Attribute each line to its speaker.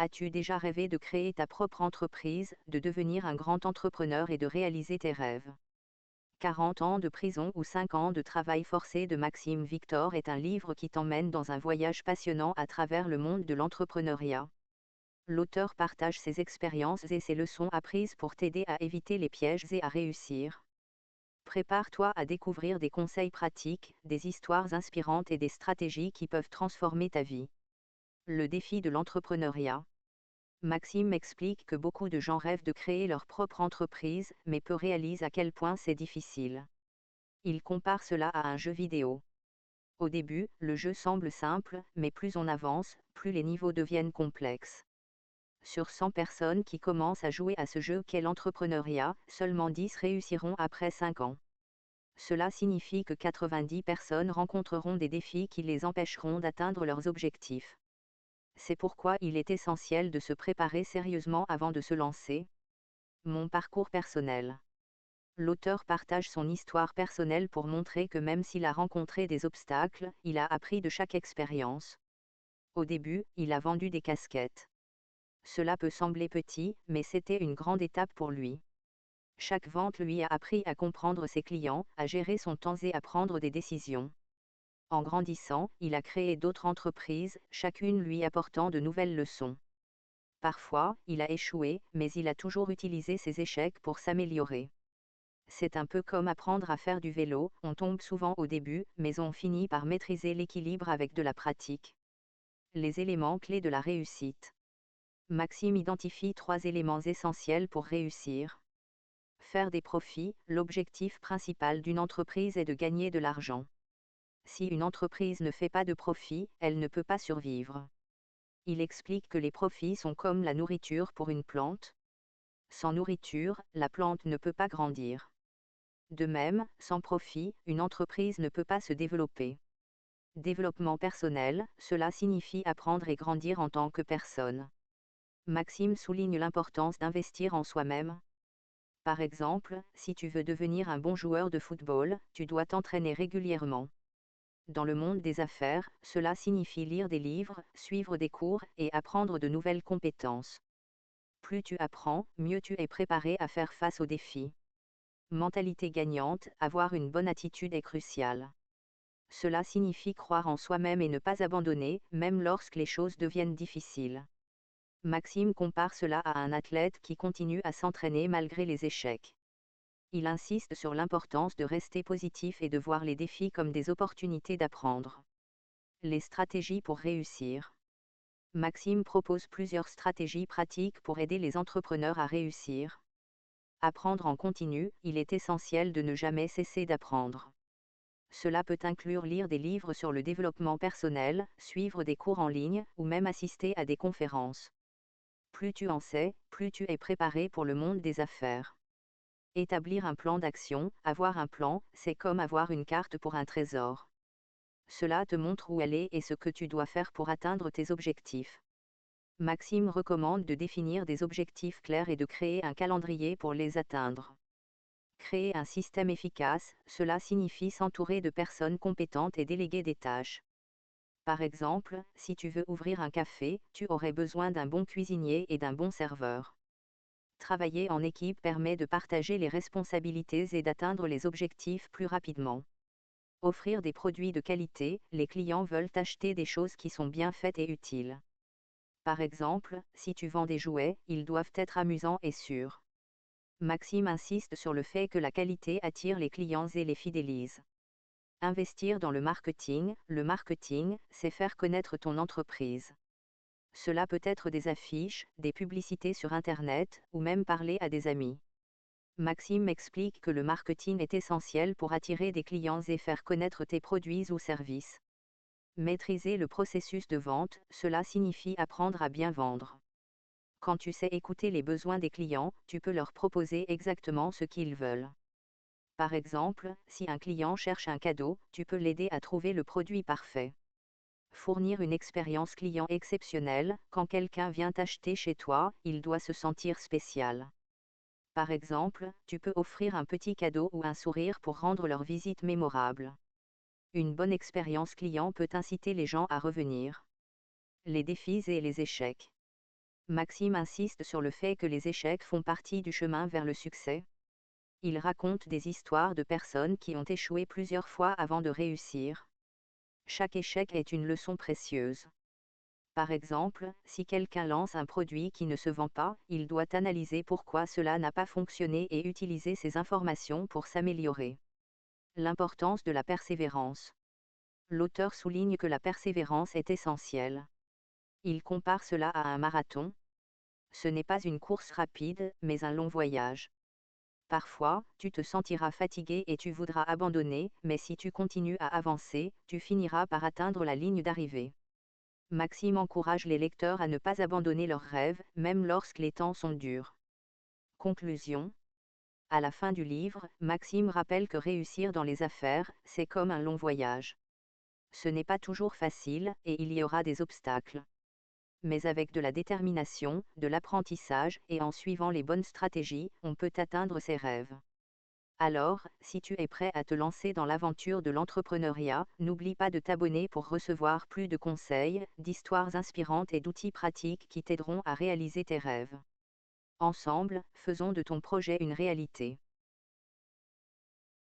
Speaker 1: As-tu déjà rêvé de créer ta propre entreprise, de devenir un grand entrepreneur et de réaliser tes rêves? 40 ans de prison ou 5 ans de travail forcé de Maxime Victor est un livre qui t'emmène dans un voyage passionnant à travers le monde de l'entrepreneuriat. L'auteur partage ses expériences et ses leçons apprises pour t'aider à éviter les pièges et à réussir. Prépare-toi à découvrir des conseils pratiques, des histoires inspirantes et des stratégies qui peuvent transformer ta vie. Le défi de l'entrepreneuriat. Maxime explique que beaucoup de gens rêvent de créer leur propre entreprise, mais peu réalisent à quel point c'est difficile. Il compare cela à un jeu vidéo. Au début, le jeu semble simple, mais plus on avance, plus les niveaux deviennent complexes. Sur 100 personnes qui commencent à jouer à ce jeu qu'est l'entrepreneuriat, seulement 10 réussiront après 5 ans. Cela signifie que 90 personnes rencontreront des défis qui les empêcheront d'atteindre leurs objectifs. C'est pourquoi il est essentiel de se préparer sérieusement avant de se lancer. Mon parcours personnel. L'auteur partage son histoire personnelle pour montrer que même s'il a rencontré des obstacles, il a appris de chaque expérience. Au début, il a vendu des casquettes. Cela peut sembler petit, mais c'était une grande étape pour lui. Chaque vente lui a appris à comprendre ses clients, à gérer son temps et à prendre des décisions. En grandissant, il a créé d'autres entreprises, chacune lui apportant de nouvelles leçons. Parfois, il a échoué, mais il a toujours utilisé ses échecs pour s'améliorer. C'est un peu comme apprendre à faire du vélo, on tombe souvent au début, mais on finit par maîtriser l'équilibre avec de la pratique. Les éléments clés de la réussite. Maxime identifie 3 éléments essentiels pour réussir. Faire des profits, l'objectif principal d'une entreprise est de gagner de l'argent. Si une entreprise ne fait pas de profit, elle ne peut pas survivre. Il explique que les profits sont comme la nourriture pour une plante. Sans nourriture, la plante ne peut pas grandir. De même, sans profit, une entreprise ne peut pas se développer. Développement personnel, cela signifie apprendre et grandir en tant que personne. Maxime souligne l'importance d'investir en soi-même. Par exemple, si tu veux devenir un bon joueur de football, tu dois t'entraîner régulièrement. Dans le monde des affaires, cela signifie lire des livres, suivre des cours et apprendre de nouvelles compétences. Plus tu apprends, mieux tu es préparé à faire face aux défis. Mentalité gagnante, avoir une bonne attitude est crucial. Cela signifie croire en soi-même et ne pas abandonner, même lorsque les choses deviennent difficiles. Maxime compare cela à un athlète qui continue à s'entraîner malgré les échecs. Il insiste sur l'importance de rester positif et de voir les défis comme des opportunités d'apprendre. Les stratégies pour réussir. Maxime propose plusieurs stratégies pratiques pour aider les entrepreneurs à réussir. Apprendre en continu, il est essentiel de ne jamais cesser d'apprendre. Cela peut inclure lire des livres sur le développement personnel, suivre des cours en ligne, ou même assister à des conférences. Plus tu en sais, plus tu es préparé pour le monde des affaires. Établir un plan d'action, avoir un plan, c'est comme avoir une carte pour un trésor. Cela te montre où aller et ce que tu dois faire pour atteindre tes objectifs. Maxime recommande de définir des objectifs clairs et de créer un calendrier pour les atteindre. Créer un système efficace, cela signifie s'entourer de personnes compétentes et déléguer des tâches. Par exemple, si tu veux ouvrir un café, tu aurais besoin d'un bon cuisinier et d'un bon serveur. Travailler en équipe permet de partager les responsabilités et d'atteindre les objectifs plus rapidement. Offrir des produits de qualité, les clients veulent acheter des choses qui sont bien faites et utiles. Par exemple, si tu vends des jouets, ils doivent être amusants et sûrs. Maxime insiste sur le fait que la qualité attire les clients et les fidélise. Investir dans le marketing, c'est faire connaître ton entreprise. Cela peut être des affiches, des publicités sur Internet, ou même parler à des amis. Maxime explique que le marketing est essentiel pour attirer des clients et faire connaître tes produits ou services. Maîtriser le processus de vente, cela signifie apprendre à bien vendre. Quand tu sais écouter les besoins des clients, tu peux leur proposer exactement ce qu'ils veulent. Par exemple, si un client cherche un cadeau, tu peux l'aider à trouver le produit parfait. Fournir une expérience client exceptionnelle, quand quelqu'un vient acheter chez toi, il doit se sentir spécial. Par exemple, tu peux offrir un petit cadeau ou un sourire pour rendre leur visite mémorable. Une bonne expérience client peut inciter les gens à revenir. Les défis et les échecs. Maxime insiste sur le fait que les échecs font partie du chemin vers le succès. Il raconte des histoires de personnes qui ont échoué plusieurs fois avant de réussir. Chaque échec est une leçon précieuse. Par exemple, si quelqu'un lance un produit qui ne se vend pas, il doit analyser pourquoi cela n'a pas fonctionné et utiliser ces informations pour s'améliorer. L'importance de la persévérance. L'auteur souligne que la persévérance est essentielle. Il compare cela à un marathon. Ce n'est pas une course rapide, mais un long voyage. Parfois, tu te sentiras fatigué et tu voudras abandonner, mais si tu continues à avancer, tu finiras par atteindre la ligne d'arrivée. Maxime encourage les lecteurs à ne pas abandonner leurs rêves, même lorsque les temps sont durs. Conclusion. À la fin du livre, Maxime rappelle que réussir dans les affaires, c'est comme un long voyage. Ce n'est pas toujours facile, et il y aura des obstacles. Mais avec de la détermination, de l'apprentissage, et en suivant les bonnes stratégies, on peut atteindre ses rêves. Alors, si tu es prêt à te lancer dans l'aventure de l'entrepreneuriat, n'oublie pas de t'abonner pour recevoir plus de conseils, d'histoires inspirantes et d'outils pratiques qui t'aideront à réaliser tes rêves. Ensemble, faisons de ton projet une réalité.